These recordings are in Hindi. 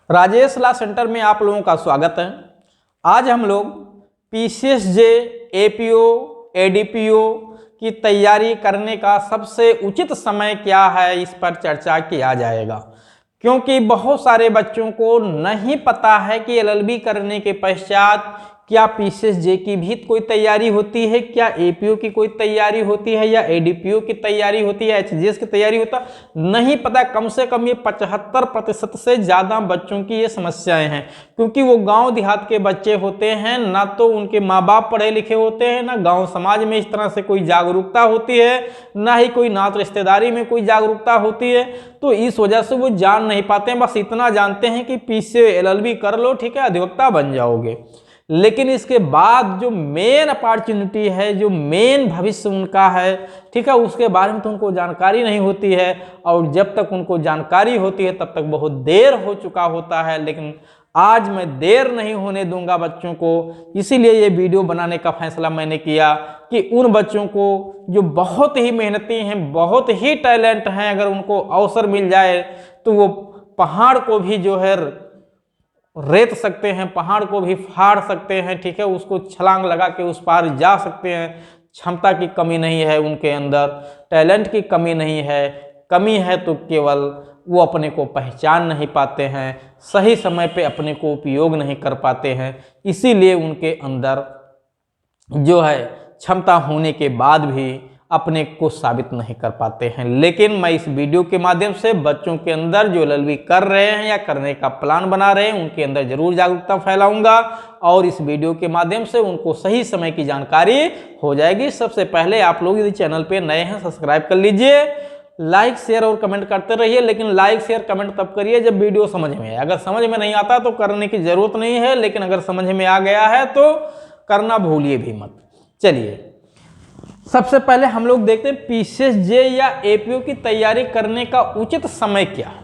राजेश लॉ सेंटर में आप लोगों का स्वागत है। आज हम लोग पीसीएसजे, एपीओ, एडीपीओ की तैयारी करने का सबसे उचित समय क्या है, इस पर चर्चा किया जाएगा। क्योंकि बहुत सारे बच्चों को नहीं पता है कि एलएलबी करने के पश्चात क्या पीसीएसजे की भी कोई तैयारी होती है, क्या एपीओ की कोई तैयारी होती है, या एडीपीओ की तैयारी होती है, एचजीएस की तैयारी होता नहीं पता। कम से कम ये 75% से ज़्यादा बच्चों की ये समस्याएं हैं, क्योंकि वो गांव देहात के बच्चे होते हैं, ना तो उनके माँ बाप पढ़े लिखे होते हैं, ना गांव समाज में इस तरह से कोई जागरूकता होती है, ना ही कोई नात रिश्तेदारी में कोई जागरूकता होती है। तो इस वजह से वो जान नहीं पाते हैं। बस इतना जानते हैं कि पीसीए एलएलबी कर लो, ठीक है, अधिवक्ता बन जाओगे। लेकिन इसके बाद जो मेन अपॉर्चुनिटी है, जो मेन भविष्य उनका है, ठीक है, उसके बारे में तो उनको जानकारी नहीं होती है। और जब तक उनको जानकारी होती है तब तक बहुत देर हो चुका होता है। लेकिन आज मैं देर नहीं होने दूंगा बच्चों को, इसीलिए ये वीडियो बनाने का फैसला मैंने किया कि उन बच्चों को जो बहुत ही मेहनती हैं, बहुत ही टैलेंट हैं, अगर उनको अवसर मिल जाए तो वो पहाड़ को भी जो है रेत सकते हैं, पहाड़ को भी फाड़ सकते हैं, ठीक है, उसको छलांग लगा के उस पार जा सकते हैं। क्षमता की कमी नहीं है उनके अंदर, टैलेंट की कमी नहीं है। कमी है तो केवल वो अपने को पहचान नहीं पाते हैं, सही समय पे अपने को उपयोग नहीं कर पाते हैं। इसीलिए उनके अंदर जो है क्षमता होने के बाद भी अपने को साबित नहीं कर पाते हैं। लेकिन मैं इस वीडियो के माध्यम से बच्चों के अंदर जो एलएलबी कर रहे हैं या करने का प्लान बना रहे हैं, उनके अंदर जरूर जागरूकता फैलाऊंगा और इस वीडियो के माध्यम से उनको सही समय की जानकारी हो जाएगी। सबसे पहले आप लोग यदि चैनल पे नए हैं सब्सक्राइब कर लीजिए, लाइक शेयर और कमेंट करते रहिए। लेकिन लाइक शेयर कमेंट तब करिए जब वीडियो समझ में आए। अगर समझ में नहीं आता तो करने की जरूरत नहीं है, लेकिन अगर समझ में आ गया है तो करना भूलिए भी मत। चलिए, सबसे पहले हम लोग देखते हैं पीसीएसजे या एपीओ की तैयारी करने का उचित समय क्या है।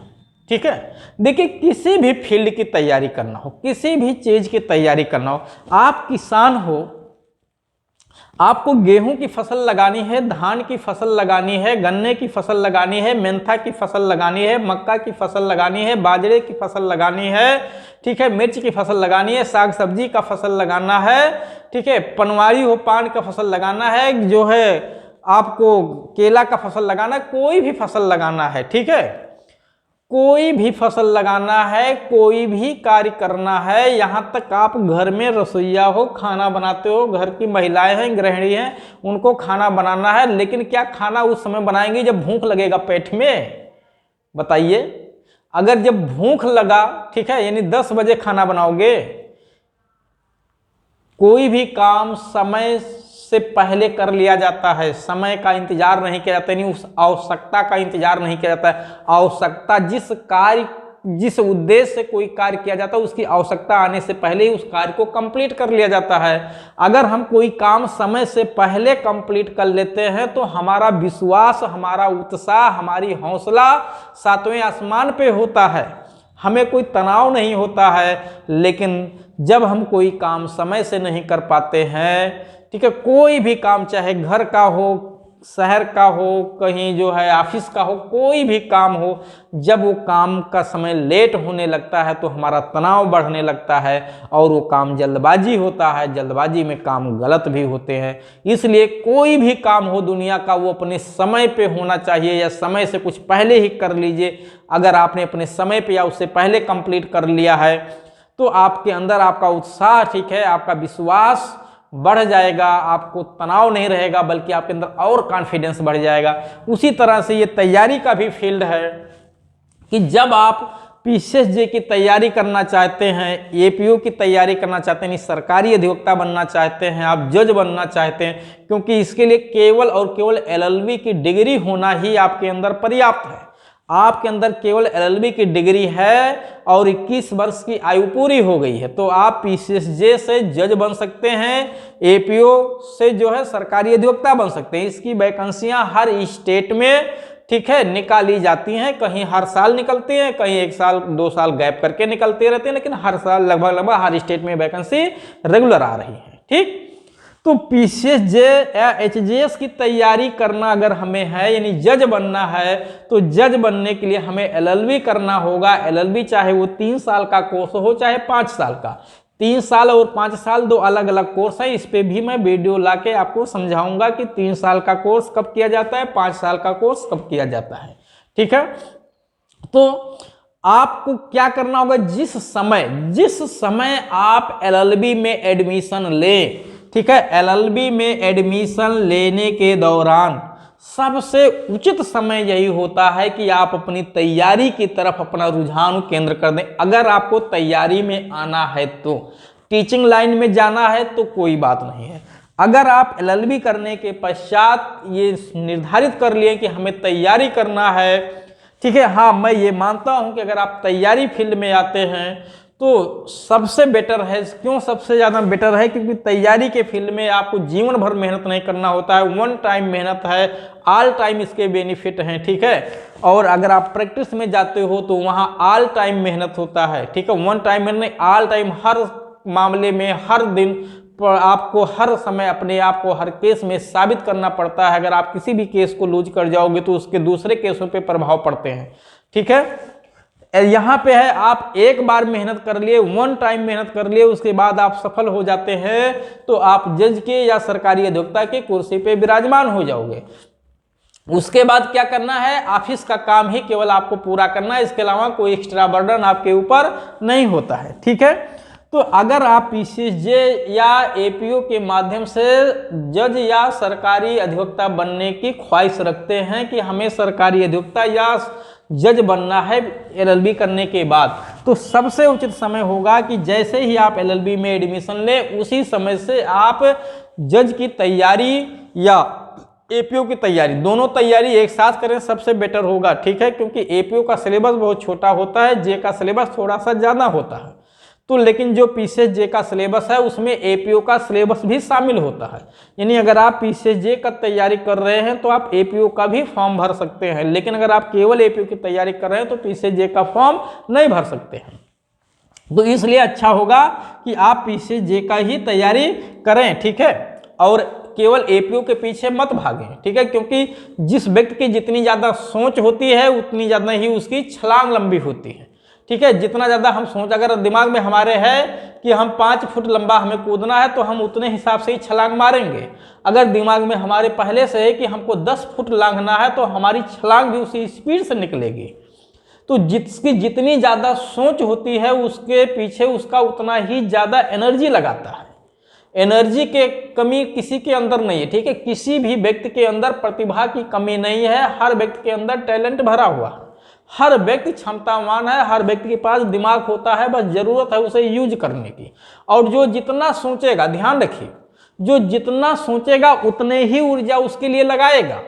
ठीक है, देखिए, किसी भी फील्ड की तैयारी करना हो, किसी भी चीज की तैयारी करना हो, आप किसान हो, आपको गेहूं की फसल लगानी है, धान की फसल लगानी है, गन्ने की फसल लगानी है, मेंथा की फसल लगानी है, मक्का की फसल लगानी है, बाजरे की फसल लगानी है, ठीक है, मिर्च की फसल लगानी है, साग सब्जी का फसल लगाना है, ठीक है, पनवारी हो, पान का फसल लगाना है, जो है आपको केला का फसल लगाना है, कोई भी फसल लगाना है, ठीक है, कोई भी फसल लगाना है, कोई भी कार्य करना है, यहाँ तक आप घर में रसोईया हो, खाना बनाते हो, घर की महिलाएं हैं, गृहिणी हैं, उनको खाना बनाना है। लेकिन क्या खाना उस समय बनाएंगे जब भूख लगेगा पेट में? बताइए, अगर जब भूख लगा, ठीक है, यानी 10 बजे खाना बनाओगे? कोई भी काम समय से पहले कर लिया जाता है, समय का इंतजार नहीं किया जाता, यानी उस आवश्यकता का इंतजार नहीं किया जाता है। आवश्यकता, जिस उद्देश्य से कोई कार्य किया जाता है, उसकी आवश्यकता आने से पहले ही उस कार्य को कंप्लीट कर लिया जाता है। अगर हम कोई काम समय से पहले कंप्लीट कर लेते हैं तो हमारा विश्वास, हमारा उत्साह, हमारी हौसला 7वें आसमान पे होता है, हमें कोई तनाव नहीं होता है। लेकिन जब हम कोई काम समय से नहीं कर पाते हैं, ठीक है, कोई भी काम, चाहे घर का हो, शहर का हो, कहीं जो है ऑफिस का हो, कोई भी काम हो, जब वो काम का समय लेट होने लगता है तो हमारा तनाव बढ़ने लगता है और वो काम जल्दबाजी होता है। जल्दबाजी में काम गलत भी होते हैं। इसलिए कोई भी काम हो दुनिया का, वो अपने समय पे होना चाहिए या समय से कुछ पहले ही कर लीजिए। अगर आपने अपने समय पे या उससे पहले कंप्लीट कर लिया है तो आपके अंदर आपका उत्साह, ठीक है, आपका विश्वास बढ़ जाएगा, आपको तनाव नहीं रहेगा, बल्कि आपके अंदर और कॉन्फिडेंस बढ़ जाएगा। उसी तरह से ये तैयारी का भी फील्ड है कि जब आप पीसीएसजे की तैयारी करना चाहते हैं, एपीओ की तैयारी करना चाहते हैं, सरकारी अधिवक्ता बनना चाहते हैं, आप जज बनना चाहते हैं, क्योंकि इसके लिए केवल और केवल एलएलबी की डिग्री होना ही आपके अंदर पर्याप्त है। आपके अंदर केवल एलएलबी की डिग्री है और 21 वर्ष की आयु पूरी हो गई है तो आप पीसीएसजे से जज बन सकते हैं, एपीओ से जो है सरकारी अधिवक्ता बन सकते हैं। इसकी वैकेंसियां हर स्टेट में, ठीक है, निकाली जाती हैं। कहीं हर साल निकलती हैं, कहीं 1 साल 2 साल गैप करके निकलते रहते हैं, लेकिन हर साल लगभग हर स्टेट में वैकेंसी रेगुलर आ रही है। ठीक, तो पीसीएसजे या एचजेएस की तैयारी करना अगर हमें है, यानी जज बनना है, तो जज बनने के लिए हमें एलएलबी करना होगा। एलएलबी चाहे वो 3 साल का कोर्स हो चाहे 5 साल का। 3 साल और 5 साल दो अलग अलग कोर्स है। इस पे भी मैं वीडियो लाके आपको समझाऊंगा कि 3 साल का कोर्स कब किया जाता है, 5 साल का कोर्स कब किया जाता है। ठीक है, तो आपको क्या करना होगा, जिस समय आप एलएलबी में एडमिशन लें, ठीक है, एलएलबी में एडमिशन लेने के दौरान सबसे उचित समय यही होता है कि आप अपनी तैयारी की तरफ अपना रुझान केंद्र कर दें। अगर आपको तैयारी में आना है तो, टीचिंग लाइन में जाना है तो कोई बात नहीं है। अगर आप एलएलबी करने के पश्चात ये निर्धारित कर लिए कि हमें तैयारी करना है, ठीक है, हाँ मैं ये मानता हूं कि अगर आप तैयारी फील्ड में आते हैं तो सबसे बेटर है। क्यों सबसे ज़्यादा बेटर है? क्योंकि तैयारी के फील्ड में आपको जीवन भर मेहनत नहीं करना होता है, वन टाइम मेहनत है, ऑल टाइम इसके बेनिफिट हैं। ठीक है, और अगर आप प्रैक्टिस में जाते हो तो वहाँ ऑल टाइम मेहनत होता है। ठीक है, वन टाइम मेहनत नहीं, ऑल टाइम, हर मामले में, हर दिन आपको हर समय अपने आप को हर केस में साबित करना पड़ता है। अगर आप किसी भी केस को लूज कर जाओगे तो उसके दूसरे केसों पे प्रभाव पड़ते हैं। ठीक है, यहाँ पे है आप एक बार मेहनत कर लिए, वन टाइम मेहनत कर लिए, उसके बाद आप सफल हो जाते हैं तो आप जज के या सरकारी अधिवक्ता के कुर्सी पे विराजमान हो जाओगे। उसके बाद क्या करना है, ऑफिस का काम ही केवल आपको पूरा करना है, इसके अलावा कोई एक्स्ट्रा बर्डन आपके ऊपर नहीं होता है। ठीक है, तो अगर आप पीसीएसजे या एपीओ के माध्यम से जज या सरकारी अधिवक्ता बनने की ख्वाहिश रखते हैं कि हमें सरकारी अधिवक्ता या जज बनना है एलएलबी करने के बाद, तो सबसे उचित समय होगा कि जैसे ही आप एलएलबी में एडमिशन लें उसी समय से आप जज की तैयारी या एपीओ की तैयारी, दोनों तैयारी एक साथ करें, सबसे बेटर होगा। ठीक है, क्योंकि एपीओ का सिलेबस बहुत छोटा होता है, जे का सिलेबस थोड़ा सा ज़्यादा होता है। तो लेकिन जो पीसीएसजे का सिलेबस है उसमें एपीओ का सिलेबस भी शामिल होता है। यानी अगर आप पीसीएसजे का तैयारी कर रहे हैं तो आप एपीओ का भी फॉर्म भर सकते हैं, लेकिन अगर आप केवल एपीओ की तैयारी कर रहे हैं तो पीसीएसजे का फॉर्म नहीं भर सकते हैं। तो इसलिए अच्छा होगा कि आप पीसीएसजे का ही तैयारी करें। ठीक है, और केवल एपीओ के पीछे मत भागें। ठीक है, क्योंकि जिस व्यक्ति की जितनी ज़्यादा सोच होती है उतनी ज़्यादा ही उसकी छलांग लंबी होती है। ठीक है, जितना ज़्यादा हम सोच, अगर दिमाग में हमारे है कि हम 5 फुट लंबा हमें कूदना है तो हम उतने हिसाब से ही छलांग मारेंगे। अगर दिमाग में हमारे पहले से है कि हमको 10 फुट लांघना है तो हमारी छलांग भी उसी स्पीड से निकलेगी। तो जिसकी जितनी ज़्यादा सोच होती है उसके पीछे उसका उतना ही ज़्यादा एनर्जी लगाता है। एनर्जी के कमी किसी के अंदर नहीं है। ठीक है, किसी भी व्यक्ति के अंदर प्रतिभा की कमी नहीं है, हर व्यक्ति के अंदर टैलेंट भरा हुआ है, हर व्यक्ति क्षमतावान है, हर व्यक्ति के पास दिमाग होता है, बस जरूरत है उसे यूज करने की। और जो जितना सोचेगा, ध्यान रखिए, जो जितना सोचेगा उतने ही ऊर्जा उसके लिए लगाएगा।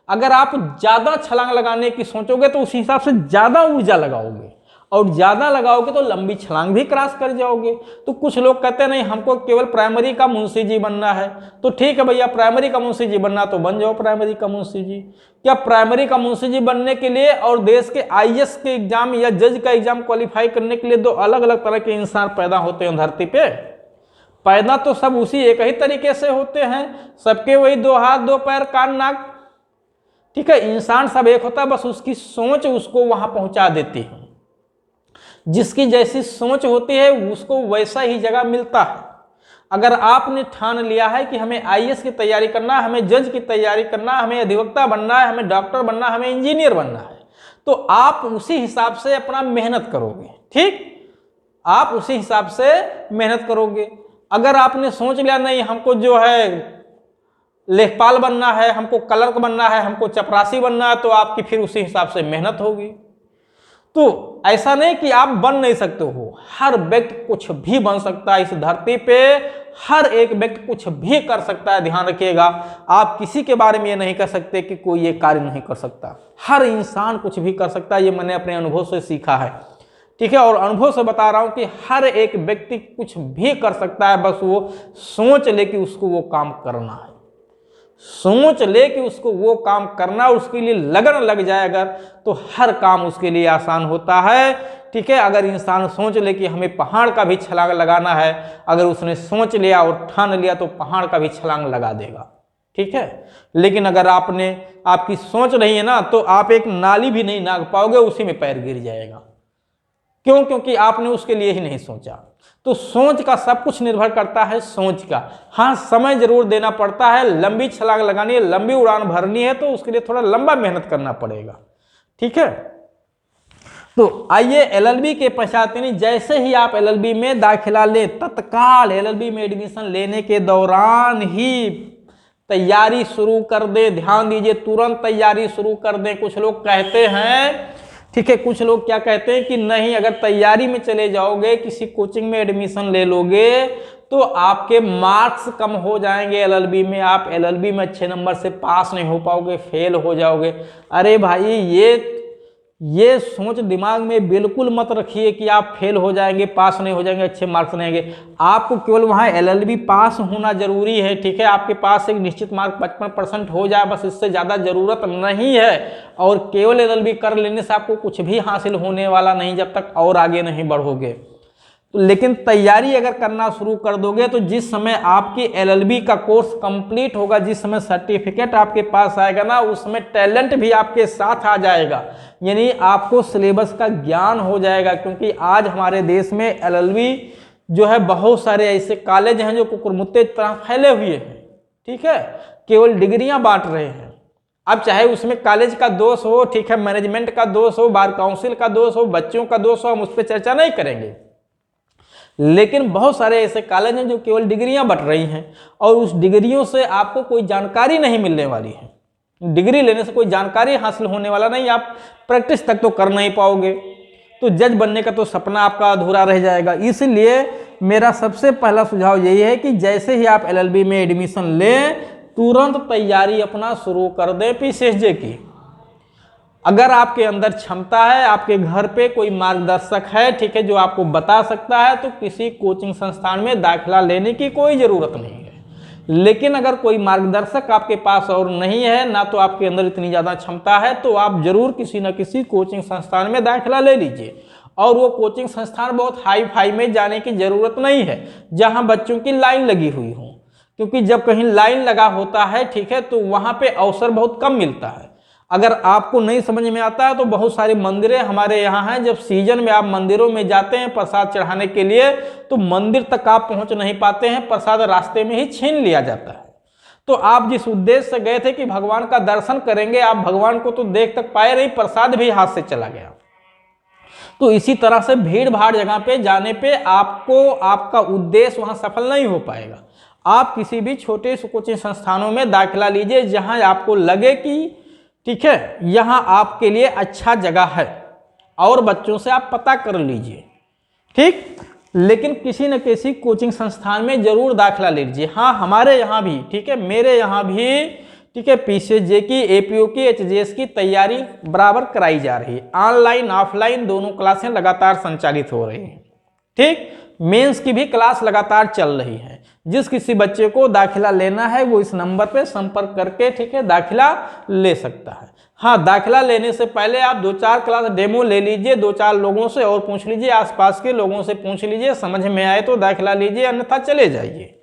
अगर आप ज्यादा छलांग लगाने की सोचोगे तो उस हिसाब से ज्यादा ऊर्जा लगाओगे, और ज्यादा लगाओगे तो लंबी छलांग भी क्रॉस कर जाओगे। तो कुछ लोग कहते नहीं हमको केवल प्राइमरी का मुंशी जी बनना है, तो ठीक है भैया, प्राइमरी का मुंशी जी बनना तो बन जाओ प्राइमरी का मुंशी जी। क्या प्राइमरी का मुंशी जी बनने के लिए और देश के आईएएस के एग्जाम या जज का एग्जाम क्वालिफाई करने के लिए दो अलग अलग तरह के इंसान पैदा होते हैं धरती पे? पैदा तो सब उसी एक ही तरीके से होते हैं, सबके वही 2 हाथ 2 पैर कान नाक। ठीक है, इंसान सब एक होता है, बस उसकी सोच उसको वहां पहुंचा देती है। जिसकी जैसी सोच होती है उसको वैसा ही जगह मिलता है। अगर आपने ठान लिया है कि हमें आईएएस की तैयारी करना है, हमें जज की तैयारी करना है, हमें अधिवक्ता बनना है, हमें डॉक्टर बनना है, हमें इंजीनियर बनना है, तो आप उसी हिसाब से अपना मेहनत करोगे। ठीक, आप उसी हिसाब से मेहनत करोगे। अगर आपने सोच लिया नहीं हमको जो है लेखपाल बनना है, हमको क्लर्क बनना है, हमको चपरासी बनना है, तो आपकी फिर उसी हिसाब से मेहनत होगी। तो ऐसा नहीं कि आप बन नहीं सकते हो, हर व्यक्ति कुछ भी बन सकता है इस धरती पे, हर एक व्यक्ति कुछ भी कर सकता है। ध्यान रखिएगा, आप किसी के बारे में ये नहीं कह सकते कि कोई ये कार्य नहीं कर सकता। हर इंसान कुछ भी कर सकता है, ये मैंने अपने अनुभव से सीखा है। ठीक है, और अनुभव से बता रहा हूं कि हर एक व्यक्ति कुछ भी कर सकता है, बस वो सोच ले कि उसको वो काम करना है, सोच ले कि उसको वो काम करना, उसके लिए लगन लग जाए अगर, तो हर काम उसके लिए आसान होता है। ठीक है। अगर इंसान सोच ले कि हमें पहाड़ का भी छलांग लगाना है, अगर उसने सोच लिया और ठान लिया तो पहाड़ का भी छलांग लगा देगा, ठीक है। लेकिन अगर आपकी सोच नहीं है ना, तो आप एक नाली भी नहीं नाग पाओगे, उसी में पैर गिर जाएगा। क्यों? क्योंकि आपने उसके लिए ही नहीं सोचा। तो सोच का सब कुछ निर्भर करता है, सोच का। हाँ, समय जरूर देना पड़ता है, लंबी छलांग लगानी है, लंबी उड़ान भरनी है, तो उसके लिए थोड़ा लंबा मेहनत करना पड़ेगा, ठीक है। तो आइए एलएलबी के पश्चात, जैसे ही आप एलएलबी में दाखिला ले, तत्काल एलएलबी में एडमिशन लेने के दौरान ही तैयारी शुरू कर दे। ध्यान दीजिए, तुरंत तैयारी शुरू कर दें। कुछ लोग कहते हैं, ठीक है, कुछ लोग क्या कहते हैं कि नहीं, अगर तैयारी में चले जाओगे, किसी कोचिंग में एडमिशन ले लोगे तो आपके मार्क्स कम हो जाएंगे एलएलबी में, आप एलएलबी में अच्छे नंबर से पास नहीं हो पाओगे, फेल हो जाओगे। अरे भाई, ये सोच दिमाग में बिल्कुल मत रखिए कि आप फेल हो जाएंगे, पास नहीं हो जाएंगे, अच्छे मार्क्स नहीं आएंगे। आपको केवल वहाँ एलएलबी पास होना जरूरी है, ठीक है। आपके पास एक निश्चित मार्क 55% हो जाए, बस, इससे ज़्यादा ज़रूरत नहीं है। और केवल एलएलबी कर लेने से आपको कुछ भी हासिल होने वाला नहीं, जब तक और आगे नहीं बढ़ोगे। तो लेकिन तैयारी अगर करना शुरू कर दोगे तो जिस समय आपकी एलएलबी का कोर्स कंप्लीट होगा, जिस समय सर्टिफिकेट आपके पास आएगा ना, उस समय टैलेंट भी आपके साथ आ जाएगा, यानी आपको सिलेबस का ज्ञान हो जाएगा। क्योंकि आज हमारे देश में एलएलबी जो है, बहुत सारे ऐसे कॉलेज हैं जो कुकुरमुत्ते तरह फैले हुए हैं, ठीक है, केवल डिग्रियां बांट रहे हैं। अब चाहे उसमें कॉलेज का दोष हो, ठीक है, मैनेजमेंट का दोष हो, बार काउंसिल का दोष हो, बच्चों का दोष हो, हम उस पर चर्चा नहीं करेंगे। लेकिन बहुत सारे ऐसे कॉलेज हैं जो केवल डिग्रियां बट रही हैं, और उस डिग्रियों से आपको कोई जानकारी नहीं मिलने वाली है। डिग्री लेने से कोई जानकारी हासिल होने वाला नहीं, आप प्रैक्टिस तक तो कर नहीं पाओगे, तो जज बनने का तो सपना आपका अधूरा रह जाएगा। इसलिए मेरा सबसे पहला सुझाव यही है कि जैसे ही आप एलएलबी में एडमिशन लें, तुरंत तैयारी अपना शुरू कर दें पीसीएसजे की। अगर आपके अंदर क्षमता है, आपके घर पे कोई मार्गदर्शक है, ठीक है, जो आपको बता सकता है, तो किसी कोचिंग संस्थान में दाखिला लेने की कोई ज़रूरत नहीं है। लेकिन अगर कोई मार्गदर्शक आपके पास और नहीं है ना, तो आपके अंदर इतनी ज़्यादा क्षमता है, तो आप जरूर किसी न किसी कोचिंग संस्थान में दाखिला ले लीजिए। और वो कोचिंग संस्थान बहुत हाई फाई में जाने की ज़रूरत नहीं है, जहाँ बच्चों की लाइन लगी हुई हो। क्योंकि जब कहीं लाइन लगा होता है, ठीक है, तो वहाँ पर अवसर बहुत कम मिलता है। अगर आपको नहीं समझ में आता है तो बहुत सारी मंदिरें हमारे यहाँ हैं, जब सीजन में आप मंदिरों में जाते हैं प्रसाद चढ़ाने के लिए, तो मंदिर तक आप पहुँच नहीं पाते हैं, प्रसाद रास्ते में ही छीन लिया जाता है। तो आप जिस उद्देश्य से गए थे कि भगवान का दर्शन करेंगे, आप भगवान को तो देख तक पाए नहीं, प्रसाद भी हाथ से चला गया। तो इसी तरह से भीड़ भाड़ जगह पे जाने पे आपको आपका उद्देश्य वहाँ सफल नहीं हो पाएगा। आप किसी भी छोटे से कोचिंग संस्थानों में दाखिला लीजिए जहाँ आपको लगे कि ठीक है, यहाँ आपके लिए अच्छा जगह है, और बच्चों से आप पता कर लीजिए, ठीक। लेकिन किसी न किसी कोचिंग संस्थान में जरूर दाखिला लीजिए। हाँ, हमारे यहाँ भी, ठीक है, मेरे यहाँ भी, ठीक है, पीसीएसजे की, एपीओ की, एचजीएस की तैयारी बराबर कराई जा रही है। ऑनलाइन ऑफलाइन दोनों क्लासें लगातार संचालित हो रही हैं, ठीक। मेंस की भी क्लास लगातार चल रही है। जिस किसी बच्चे को दाखिला लेना है वो इस नंबर पे संपर्क करके, ठीक है, दाखिला ले सकता है। हाँ, दाखिला लेने से पहले आप 2-4 क्लास डेमो ले लीजिए, 2-4 लोगों से और पूछ लीजिए, आसपास के लोगों से पूछ लीजिए, समझ में आए तो दाखिला लीजिए, अन्यथा चले जाइए,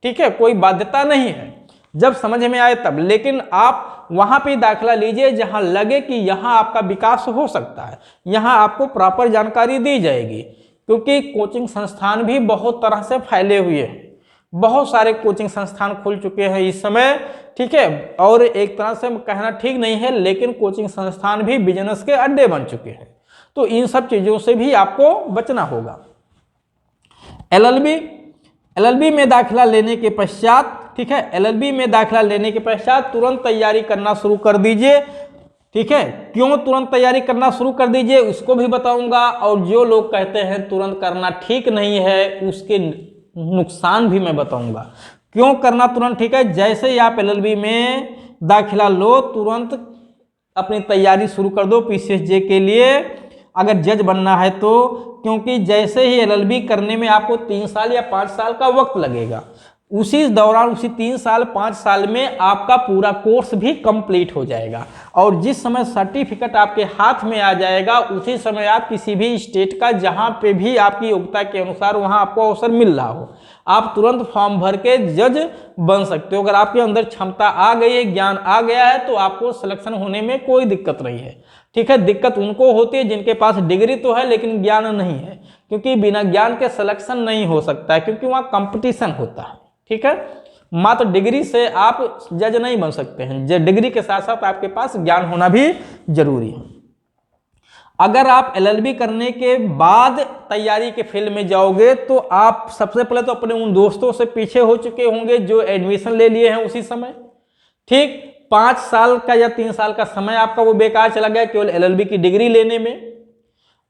ठीक है, कोई बाध्यता नहीं है, जब समझ में आए तब। लेकिन आप वहाँ पे दाखिला लीजिए जहाँ लगे कि यहाँ आपका विकास हो सकता है, यहाँ आपको प्रॉपर जानकारी दी जाएगी। क्योंकि कोचिंग संस्थान भी बहुत तरह से फैले हुए हैं, बहुत सारे कोचिंग संस्थान खुल चुके हैं इस समय, ठीक है। और एक तरह से कहना ठीक नहीं है, लेकिन कोचिंग संस्थान भी बिजनेस के अड्डे बन चुके हैं। तो इन सब चीज़ों से भी आपको बचना होगा। एलएलबी में दाखिला लेने के पश्चात, ठीक है, एलएलबी में दाखिला लेने के पश्चात तुरंत तैयारी करना शुरू कर दीजिए, ठीक है। क्यों तुरंत तैयारी करना शुरू कर दीजिए उसको भी बताऊंगा, और जो लोग कहते हैं तुरंत करना ठीक नहीं है उसके नुकसान भी मैं बताऊंगा। क्यों करना तुरंत ठीक है? जैसे ही आप एलएलबी में दाखिला लो, तुरंत अपनी तैयारी शुरू कर दो पीसीएसजे के लिए, अगर जज बनना है तो। क्योंकि जैसे ही एलएलबी करने में आपको 3 साल या 5 साल का वक्त लगेगा, उसी दौरान उसी 3 साल 5 साल में आपका पूरा कोर्स भी कंप्लीट हो जाएगा। और जिस समय सर्टिफिकेट आपके हाथ में आ जाएगा उसी समय आप किसी भी स्टेट का जहां पे भी आपकी योग्यता के अनुसार वहां आपको अवसर मिल रहा हो, आप तुरंत फॉर्म भर के जज बन सकते हो। अगर आपके अंदर क्षमता आ गई है, ज्ञान आ गया है, तो आपको सिलेक्शन होने में कोई दिक्कत नहीं है। ठीक है, दिक्कत उनको होती है जिनके पास डिग्री तो है लेकिन ज्ञान नहीं है, क्योंकि बिना ज्ञान के सिलेक्शन नहीं हो सकता है, क्योंकि वहाँ कंपटीशन होता है। ठीक है, मात्र डिग्री से आप जज नहीं बन सकते हैं, डिग्री के साथ साथ आपके पास ज्ञान होना भी जरूरी है। अगर आप एलएलबी करने के बाद तैयारी के फील्ड में जाओगे तो आप सबसे पहले तो अपने उन दोस्तों से पीछे हो चुके होंगे जो एडमिशन ले लिए हैं उसी समय। ठीक, 5 साल का या 3 साल का समय आपका वो बेकार चला गया केवल एलएलबी की डिग्री लेने में।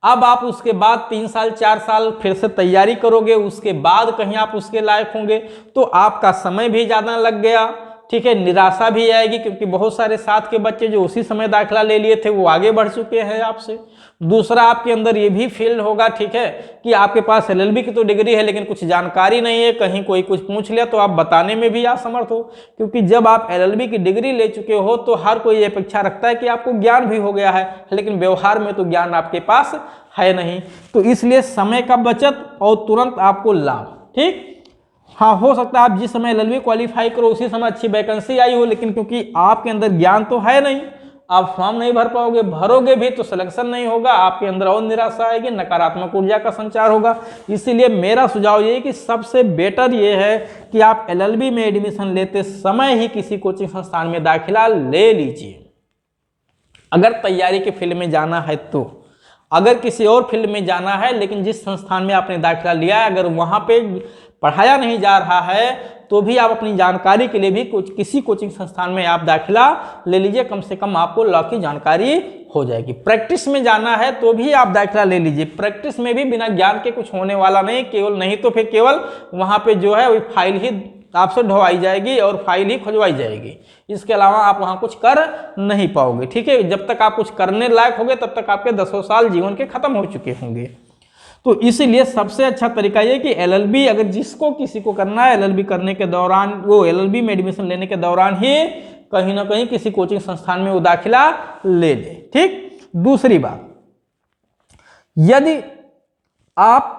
अब आप उसके बाद 3 साल 4 साल फिर से तैयारी करोगे, उसके बाद कहीं आप उसके लायक होंगे, तो आपका समय भी ज़्यादा लग गया। ठीक है, निराशा भी आएगी, क्योंकि बहुत सारे साथ के बच्चे जो उसी समय दाखिला ले लिए थे वो आगे बढ़ चुके हैं आपसे। दूसरा, आपके अंदर ये भी फील होगा, ठीक है, कि आपके पास एलएलबी की तो डिग्री है लेकिन कुछ जानकारी नहीं है, कहीं कोई कुछ पूछ लिया तो आप बताने में भी असमर्थ हो, क्योंकि जब आप एलएलबी की डिग्री ले चुके हो तो हर कोई ये अपेक्षा रखता है कि आपको ज्ञान भी हो गया है, लेकिन व्यवहार में तो ज्ञान आपके पास है नहीं। तो इसलिए समय का बचत और तुरंत आपको लाभ। ठीक, हाँ, हो सकता है आप जिस समय एलएलबी क्वालिफाई करो उसी समय अच्छी वैकेंसी आई हो, लेकिन क्योंकि आपके अंदर ज्ञान तो है नहीं, आप फॉर्म नहीं भर पाओगे, भरोगे भी तो सिलेक्शन नहीं होगा, आपके अंदर और निराशा आएगी, नकारात्मक ऊर्जा का संचार होगा। इसीलिए मेरा सुझाव ये है कि सबसे बेटर ये है कि आप एलएलबी में एडमिशन लेते समय ही किसी कोचिंग संस्थान में दाखिला ले लीजिए। अगर तैयारी के फील्ड में जाना है तो, अगर किसी और फील्ड में जाना है लेकिन जिस संस्थान में आपने दाखिला लिया है अगर वहाँ पे पढ़ाया नहीं जा रहा है तो भी आप अपनी जानकारी के लिए भी किसी कोचिंग संस्थान में आप दाखिला ले लीजिए, कम से कम आपको लॉ की जानकारी हो जाएगी। प्रैक्टिस में जाना है तो भी आप दाखिला ले लीजिए, प्रैक्टिस में भी बिना ज्ञान के कुछ होने वाला नहीं, केवल नहीं तो फिर केवल वहाँ पे जो है वही फाइल ही आपसे ढोवाई जाएगी और फाइल ही खुजवाई जाएगी, इसके अलावा आप वहाँ कुछ कर नहीं पाओगे। ठीक है, जब तक आप कुछ करने लायक होंगे तब तक आपके 10 साल जीवन के खत्म हो चुके होंगे। तो इसीलिए सबसे अच्छा तरीका ये कि एलएलबी अगर जिसको किसी को करना है एलएलबी करने के दौरान, वो एलएलबी में एडमिशन लेने के दौरान ही कहीं ना कहीं किसी कोचिंग संस्थान में वो दाखिला ले ले। ठीक, दूसरी बात, यदि आप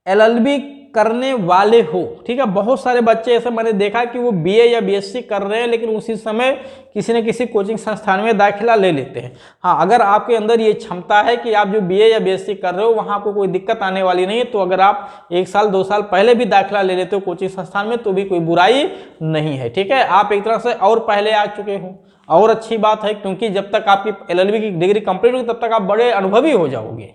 एलएलबी करने वाले हो, ठीक है, बहुत सारे बच्चे ऐसे मैंने देखा कि वो बीए या बीएससी कर रहे हैं लेकिन उसी समय किसी न किसी कोचिंग संस्थान में दाखिला ले लेते हैं। हाँ, अगर आपके अंदर ये क्षमता है कि आप जो बीए या बीएससी कर रहे हो वहाँ आपको कोई दिक्कत आने वाली नहीं है, तो अगर आप 1 साल 2 साल पहले भी दाखिला ले लेते हो कोचिंग संस्थान में तो भी कोई बुराई नहीं है। ठीक है, आप एक तरह से और पहले आ चुके हो और अच्छी बात है, क्योंकि जब तक आपकी एलएलबी की डिग्री कंप्लीट होगी तब तक आप बड़े अनुभवी हो जाओगे।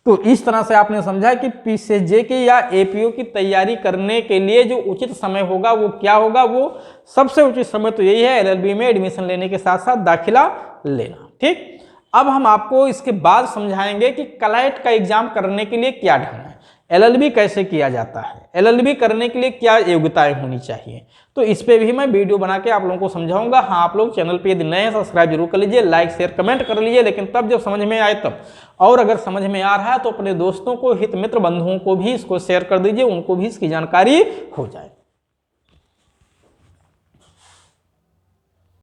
तो इस तरह से आपने समझा कि पीसीएसजे की या एपीओ की तैयारी करने के लिए जो उचित समय होगा वो क्या होगा, वो सबसे उचित समय तो यही है एलएलबी में एडमिशन लेने के साथ साथ दाखिला लेना। ठीक, अब हम आपको इसके बाद समझाएंगे कि क्लैट का एग्जाम करने के लिए क्या ढंग है, एलएलबी कैसे किया जाता है, एलएलबी करने के लिए क्या योग्यताएं होनी चाहिए। तो इस पे भी मैं वीडियो बना के आप लोगों को समझाऊंगा। हाँ, आप लोग चैनल पे यदि नए हैं सब्सक्राइब जरूर कर लीजिए, लाइक शेयर कमेंट कर लीजिए, लेकिन तब जब समझ में आए तब। और अगर समझ में आ रहा है तो अपने दोस्तों को, हित मित्र बंधुओं को भी इसको शेयर कर दीजिए, उनको भी इसकी जानकारी हो जाए।